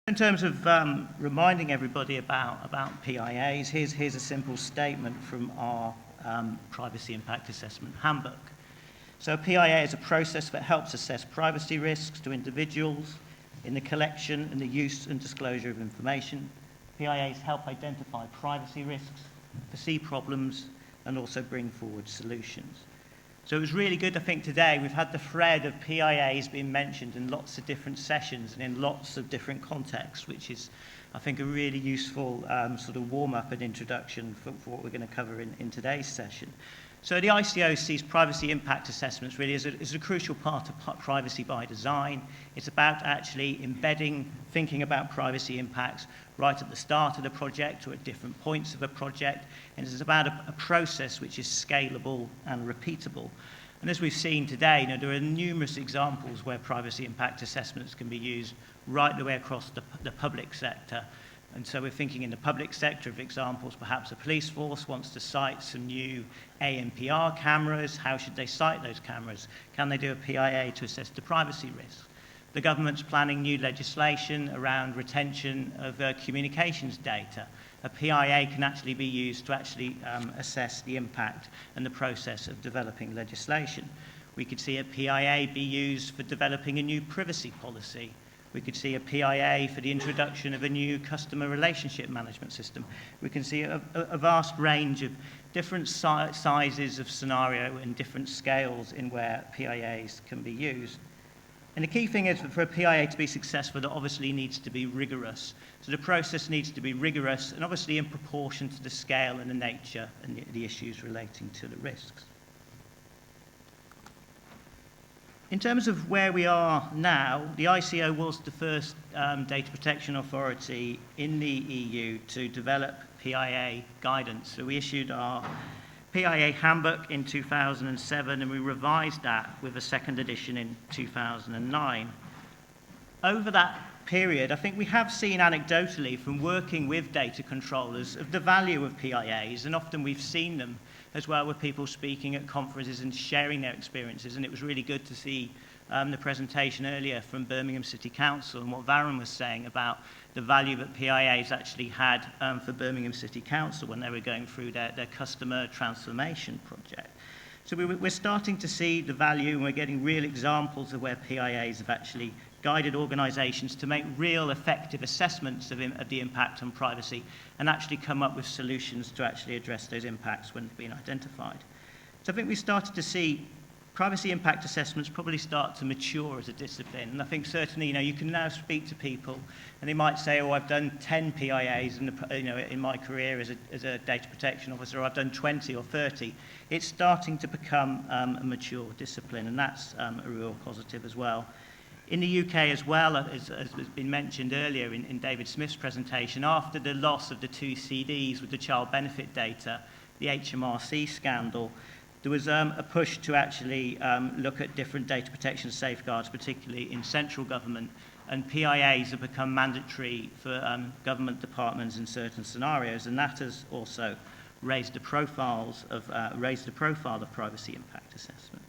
In terms of reminding everybody about PIAs, here's a simple statement from our Privacy Impact Assessment Handbook. So a PIA is a process that helps assess privacy risks to individuals in the collection and the use and disclosure of information. PIAs help identify privacy risks, foresee problems, and also bring forward solutions. So it was really good, I think, today. We've had the thread of PIAs being mentioned in lots of different sessions and in lots of different contexts, which is, I think, a really useful sort of warm-up and introduction for what we're going to cover in today's session. So the ICO sees privacy impact assessments really as a crucial part of privacy by design. It's about actually embedding, thinking about privacy impacts right at the start of the project or at different points of a project. And it's about a process which is scalable and repeatable. And as we've seen today, there are numerous examples where privacy impact assessments can be used right the way across the public sector. And so we're thinking in the public sector of examples, perhaps a police force wants to site some new ANPR cameras. How should they site those cameras? Can they do a PIA to assess the privacy risks? The government's planning new legislation around retention of communications data. A PIA can actually be used to actually assess the impact and the process of developing legislation. We could see a PIA be used for developing a new privacy policy. We could see a PIA for the introduction of a new customer relationship management system. We can see a vast range of different sizes of scenario and different scales in where PIAs can be used. And the key thing is that for a PIA to be successful, it obviously needs to be rigorous. So the process needs to be rigorous and obviously in proportion to the scale and the nature and the issues relating to the risks. In terms of where we are now, the ICO was the first data protection authority in the EU to develop PIA guidance. So we issued our PIA handbook in 2007 and we revised that with a second edition in 2009. Over that period, I think we have seen anecdotally from working with data controllers of the value of PIAs, and often we've seen them as well with people speaking at conferences and sharing their experiences. And it was really good to see the presentation earlier from Birmingham City Council and what Varun was saying about the value that PIAs actually had for Birmingham City Council when they were going through their customer transformation project. So we're starting to see the value, and we're getting real examples of where PIAs have actually guided organisations to make real effective assessments of the impact on privacy and actually come up with solutions to actually address those impacts when they've been identified. So I think we started to see privacy impact assessments probably start to mature as a discipline. And I think certainly, you can now speak to people and they might say, oh, I've done 10 PIAs in my career as a data protection officer, or I've done 20 or 30. It's starting to become a mature discipline, and that's a real positive as well. In the UK as well, as has been mentioned earlier in David Smith's presentation, after the loss of the 2 CDs with the child benefit data, the HMRC scandal, there was a push to actually look at different data protection safeguards, particularly in central government, and PIAs have become mandatory for government departments in certain scenarios, and that has also raised the profile of privacy impact assessment.